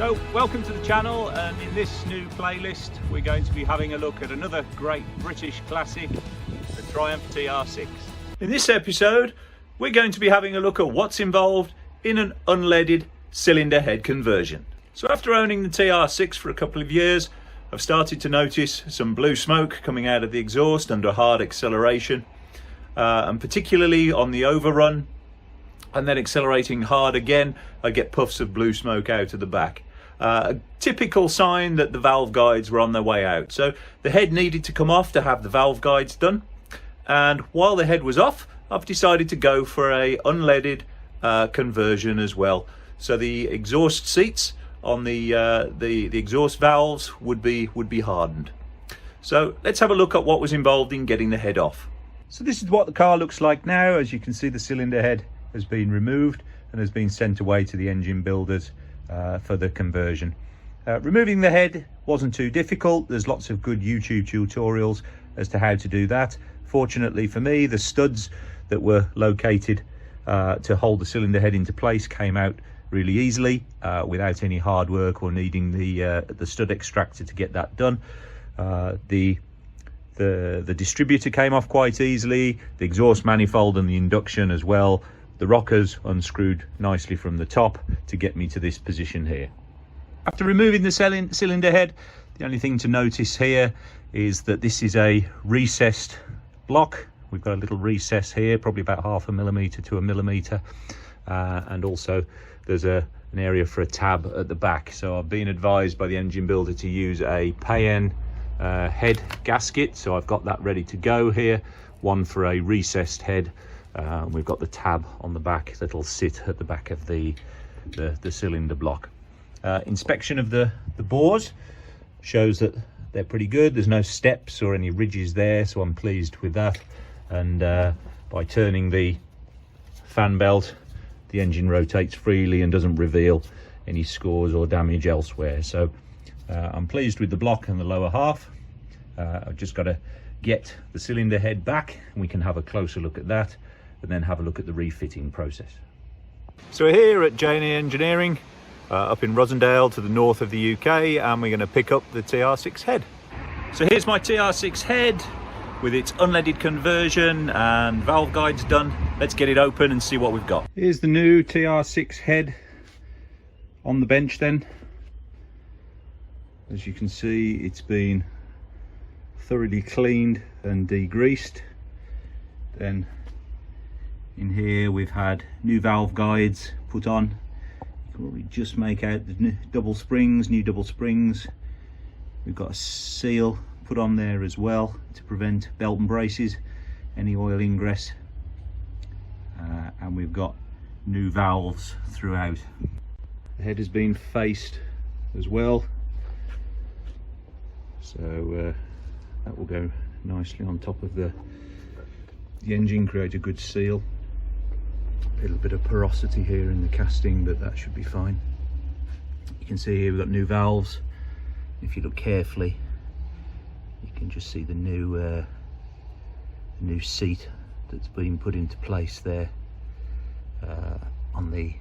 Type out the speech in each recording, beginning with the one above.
So welcome to the channel, and in this new playlist we're going to be having a look at another great British classic, the Triumph TR6. In this episode we're going to be having a look at what's involved in an unleaded cylinder head conversion. So after owning the TR6 for a couple of years, I've started to notice some blue smoke coming out of the exhaust under hard acceleration, and particularly on the overrun and then accelerating hard again, I get puffs of blue smoke out of the back. A typical sign that the valve guides were on their way out. So the head needed to come off to have the valve guides done, and while the head was off, I've decided to go for a unleaded conversion as well. So the exhaust seats on the exhaust valves would be hardened. So let's have a look at what was involved in getting the head off. So this is what the car looks like now. As you can see, the cylinder head has been removed and has been sent away to the engine builders for the conversion. Removing the head wasn't too difficult. There's lots of good YouTube tutorials as to how to do that. Fortunately for me, the studs that were located to hold the cylinder head into place came out really easily without any hard work or needing the stud extractor to get that done. The distributor came off quite easily, the exhaust manifold and the induction as well. The rockers unscrewed nicely from the top to get me to this position here. After removing the cylinder head, the only thing to notice here is that this is a recessed block. We've got a little recess here, probably about 0.5 millimetre to 1 millimetre, and also there's an area for a tab at the back. So I've been advised by the engine builder to use a Payen head gasket, so I've got that ready to go here, one for a recessed head. We've got the tab on the back that'll sit at the back of the cylinder block. Inspection of the bores shows that they're pretty good. There's no steps or any ridges there, so I'm pleased with that. And by turning the fan belt, the engine rotates freely and doesn't reveal any scores or damage elsewhere. So I'm pleased with the block and the lower half. I've just got to get the cylinder head back and we can have a closer look at that, and then have a look at the refitting process. So we're here at J&E Engineering up in Rosendale to the north of the UK, and we're going to pick up the TR6 head. So here's my TR6 head with its unleaded conversion and valve guides done. Let's get it open and see what we've got. Here's the new TR6 head on the bench then. As you can see, it's been thoroughly cleaned and degreased. Then in here we've had new valve guides put on. You can probably just make out the new double springs. We've got a seal put on there as well to prevent belt and braces, any oil ingress, and we've got new valves throughout. The head has been faced as well, so that will go nicely on top of the engine, create a good seal. A little bit of porosity here in the casting, but that should be fine. You can see here we've got new valves. If you look carefully, you can just see the new seat that's been put into place there on the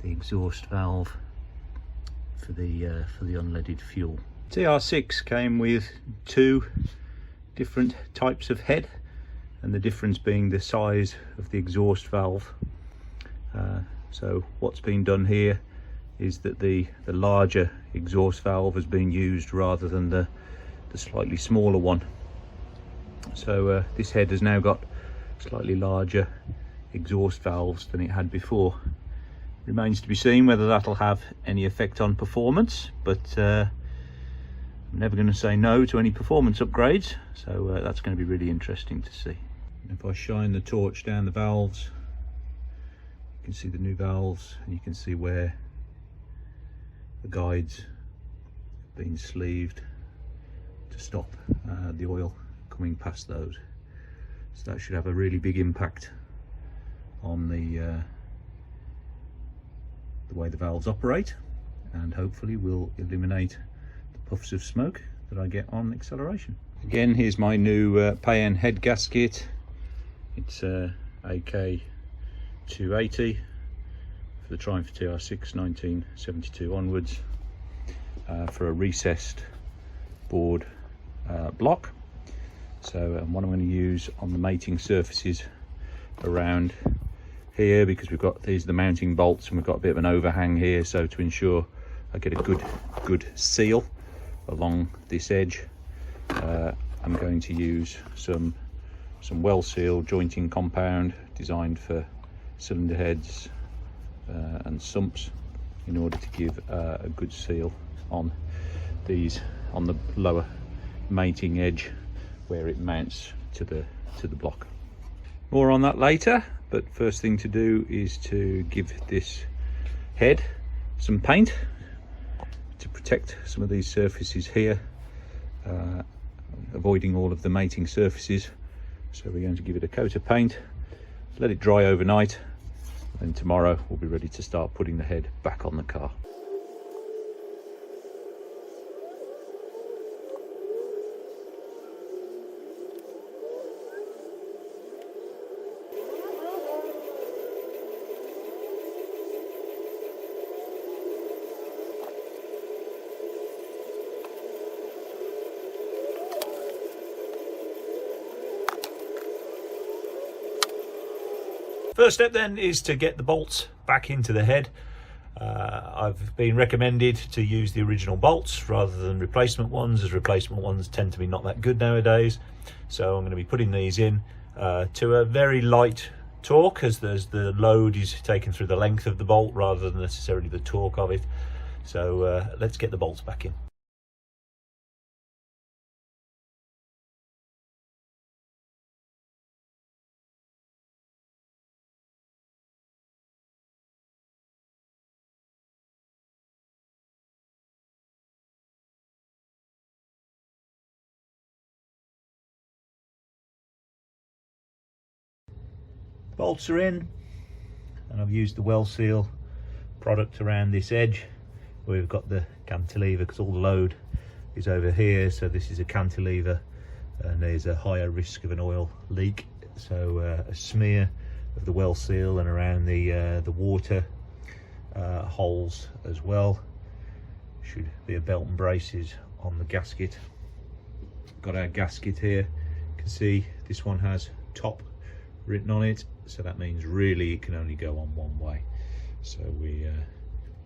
exhaust valve for the unleaded fuel. TR6 came with two different types of head, and the difference being the size of the exhaust valve. So what's been done here is that the larger exhaust valve has been used rather than the slightly smaller one. So this head has now got slightly larger exhaust valves than it had before. Remains to be seen whether that'll have any effect on performance, but I'm never going to say no to any performance upgrades, so that's going to be really interesting to see. If I shine the torch down the valves, you can see the new valves, and you can see where the guides have been sleeved to stop the oil coming past those. So that should have a really big impact on the way the valves operate, and hopefully will eliminate the puffs of smoke that I get on acceleration. Again, here's my new Payen head gasket. It's AK 280 for the Triumph TR6 1972 onwards. for a recessed board block. So what I'm going to use on the mating surfaces around here, because we've got these are the mounting bolts and we've got a bit of an overhang here, so to ensure I get a good seal along this edge, I'm going to use some well sealed jointing compound designed for cylinder heads and sumps, in order to give a good seal on these, on the lower mating edge where it mounts to the block. More on that later, but first thing to do is to give this head some paint to protect some of these surfaces here, avoiding all of the mating surfaces. So we're going to give it a coat of paint, let it dry overnight, and tomorrow we'll be ready to start putting the head back on the car. First step then is to get the bolts back into the head. I've been recommended to use the original bolts rather than replacement ones, as replacement ones tend to be not that good nowadays. So I'm going to be putting these in to a very light torque, as the load is taken through the length of the bolt rather than necessarily the torque of it. So let's get the bolts back in. Bolts are in, and I've used the well seal product around this edge where we've got the cantilever, because all the load is over here. So this is a cantilever and there's a higher risk of an oil leak. So a smear of the well seal and around the water holes as well. Should be a belt and braces on the gasket. Got our gasket here. You can see this one has top written on it, so that means really it can only go on one way. So we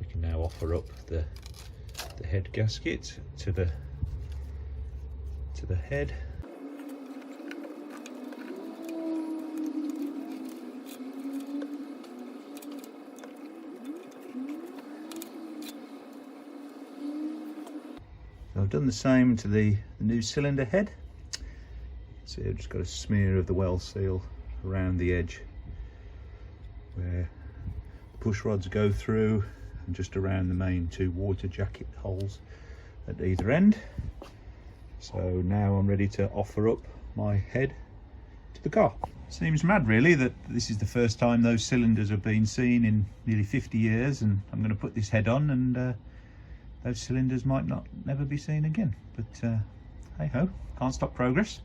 can now offer up the head gasket to the head. So I've done the same to the new cylinder head. So I've just got a smear of the well seal around the edge where push rods go through, and just around the main two water jacket holes at either end. So now I'm ready to offer up my head to the car. Seems mad really that this is the first time those cylinders have been seen in nearly 50 years, and I'm going to put this head on and those cylinders might never be seen again, but hey ho, can't stop progress.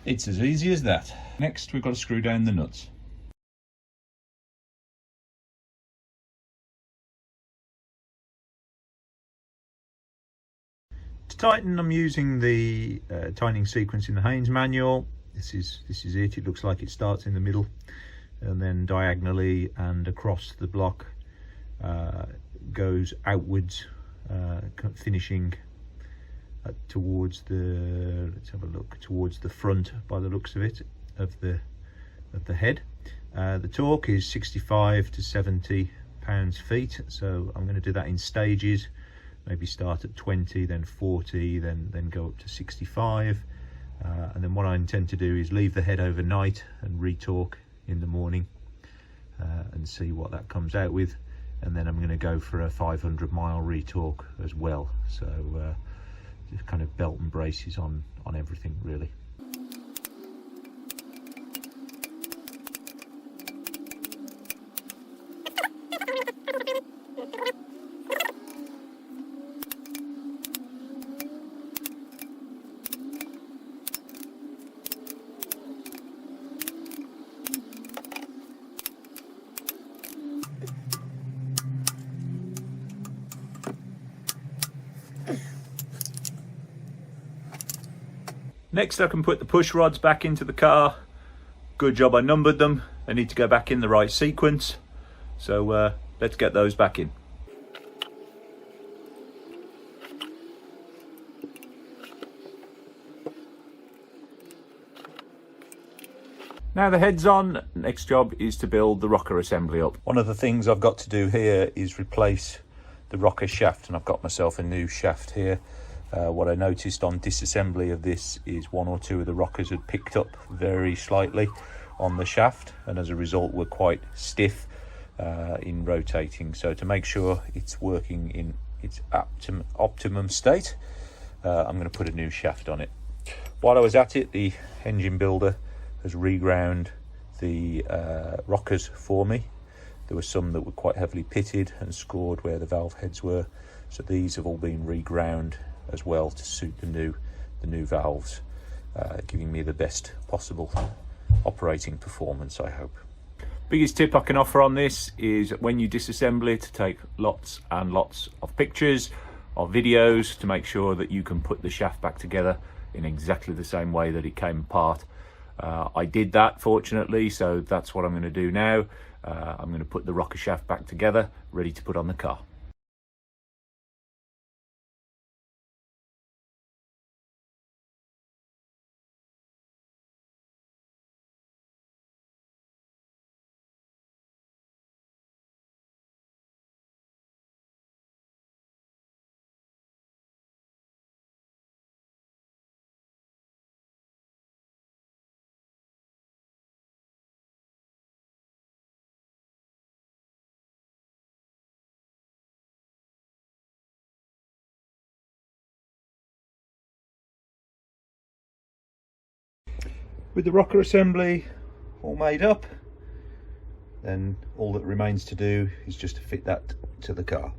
It's as easy as that. Next, we've got to screw down the nuts. To tighten, I'm using the tightening sequence in the Haynes manual. This is it. It looks like it starts in the middle and then diagonally and across the block goes outwards, finishing towards the, let's have a look, towards the front by the looks of it, of the head. The torque is 65 to 70 pounds-feet, so I'm going to do that in stages. Maybe start at 20, then 40, then go up to 65, and then what I intend to do is leave the head overnight and retorque in the morning and see what that comes out with, and then I'm going to go for a 500-mile retorque as well. So just kind of belt and braces on everything really. Next I can put the push rods back into the car. Good job I numbered them. They need to go back in the right sequence. So let's get those back in. Now the head's on, next job is to build the rocker assembly up. One of the things I've got to do here is replace the rocker shaft, and I've got myself a new shaft here. What I noticed on disassembly of this is one or two of the rockers had picked up very slightly on the shaft, and as a result were quite stiff in rotating. So to make sure it's working in its optimum state, I'm going to put a new shaft on it. While I was at it, the engine builder has reground the rockers for me. There were some that were quite heavily pitted and scored where the valve heads were, so these have all been reground as well to suit the new valves, giving me the best possible operating performance, I hope. Biggest tip I can offer on this is when you disassemble it, take lots and lots of pictures or videos to make sure that you can put the shaft back together in exactly the same way that it came apart. I did that, fortunately, so that's what I'm going to do now. I'm going to put the rocker shaft back together, ready to put on the car. With the rocker assembly all made up, then all that remains to do is just to fit that to the car.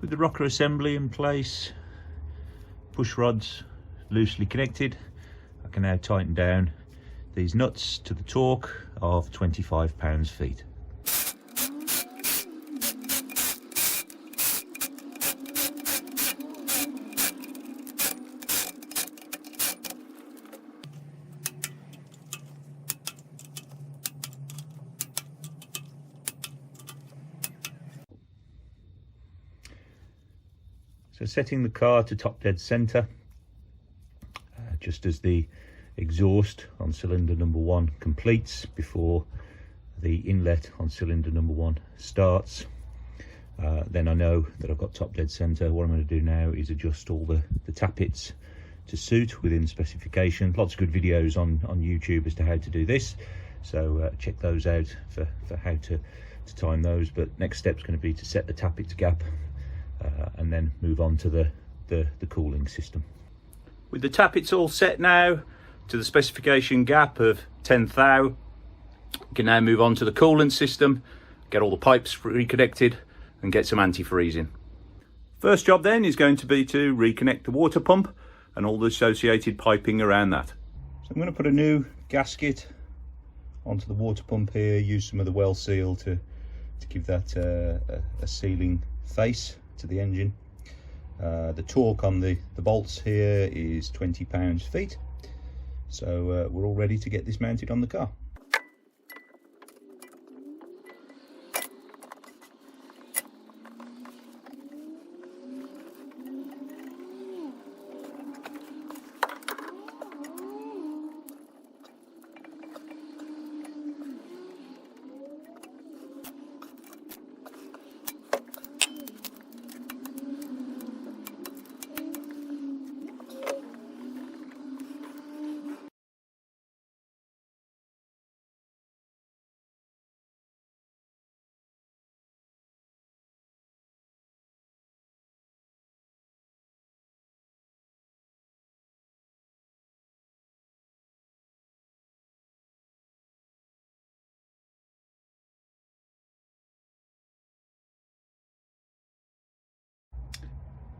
With the rocker assembly in place, push rods loosely connected, I can now tighten down these nuts to the torque of 25 pounds-feet. So setting the car to top dead center, just as the exhaust on cylinder number 1 completes before the inlet on cylinder number 1 starts. Then I know that I've got top dead center. What I'm going to do now is adjust all the tappets to suit within specification. Lots of good videos on YouTube as to how to do this, so check those out for how to time those. But next step is going to be to set the tappets gap and then move on to the cooling system. With the tappets all set now to the specification gap of 10 thou, you can now move on to the coolant system, get all the pipes reconnected and get some antifreezing. First job then is going to be to reconnect the water pump and all the associated piping around that. So I'm going to put a new gasket onto the water pump here, use some of the well seal to give that a sealing face to the engine. The torque on the bolts here is 20 pounds-feet, so we're all ready to get this mounted on the car.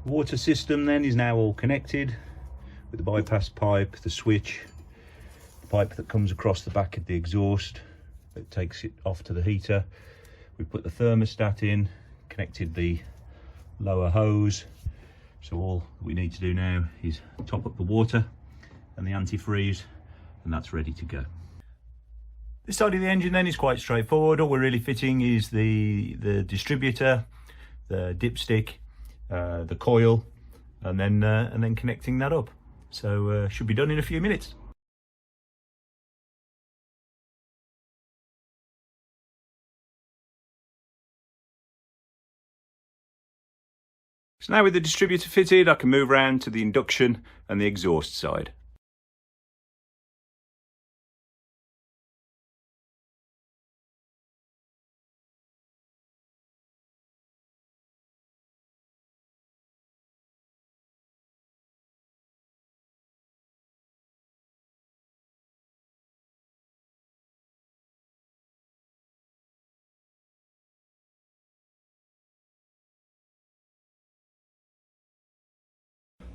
Water system then is now all connected with the bypass pipe, the switch, the pipe that comes across the back of the exhaust that takes it off to the heater. We put the thermostat in, connected the lower hose, so all we need to do now is top up the water and the antifreeze, and that's ready to go. This side of the engine then is quite straightforward. All we're really fitting is the distributor, the dipstick, the coil, and then connecting that up. So should be done in a few minutes. So now with the distributor fitted, I can move around to the induction and the exhaust side.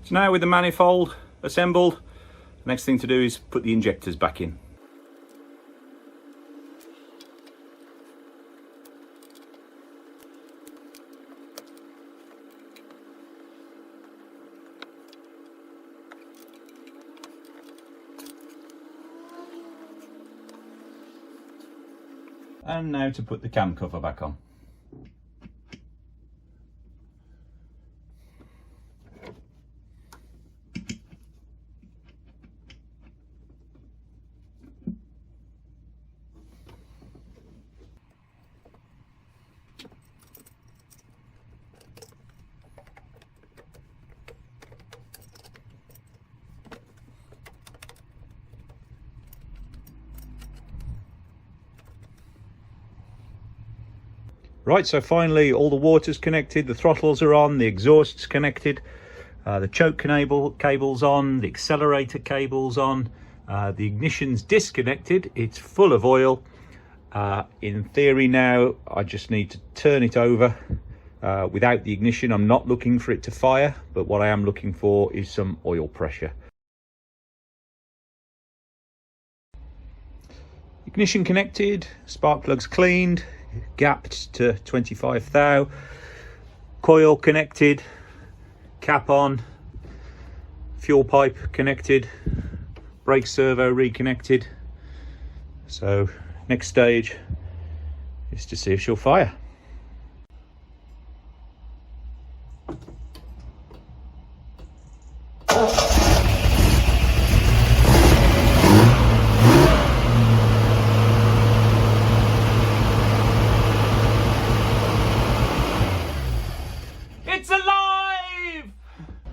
So now with the manifold assembled, the next thing to do is put the injectors back in. And now to put the cam cover back on. Right, so finally all the water's connected, the throttles are on, the exhaust's connected, the choke cable's on, the accelerator cable's on, the ignition's disconnected, it's full of oil. In theory now, I just need to turn it over without the ignition. I'm not looking for it to fire, but what I am looking for is some oil pressure. Ignition connected, spark plugs cleaned, gapped to 25 thou, coil connected, cap on, fuel pipe connected, brake servo reconnected. So next stage is to see if she'll fire.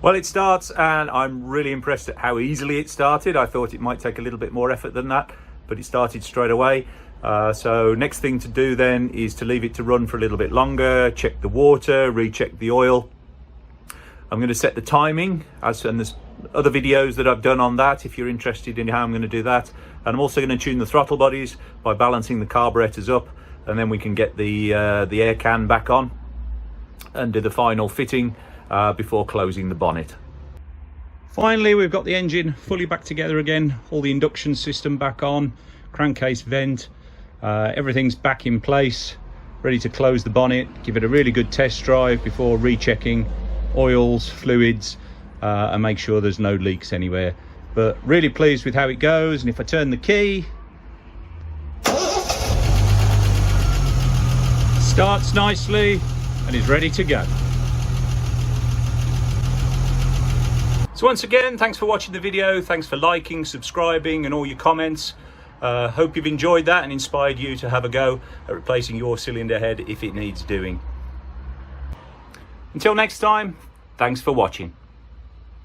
Well, it starts, and I'm really impressed at how easily it started. I thought it might take a little bit more effort than that, but it started straight away. So next thing to do then is to leave it to run for a little bit longer, check the water, recheck the oil. I'm going to set the timing, and there's other videos that I've done on that if you're interested in how I'm going to do that. And I'm also going to tune the throttle bodies by balancing the carburetors up, and then we can get the air can back on and do the final fitting before closing the bonnet. Finally, we've got the engine fully back together again, all the induction system back on, crankcase vent, everything's back in place, ready to close the bonnet, give it a really good test drive before rechecking oils, fluids, and make sure there's no leaks anywhere. But really pleased with how it goes, and if I turn the key, starts nicely and is ready to go. So once again, thanks for watching the video, thanks for liking, subscribing and all your comments. Hope you've enjoyed that and inspired you to have a go at replacing your cylinder head if it needs doing. Until next time, thanks for watching.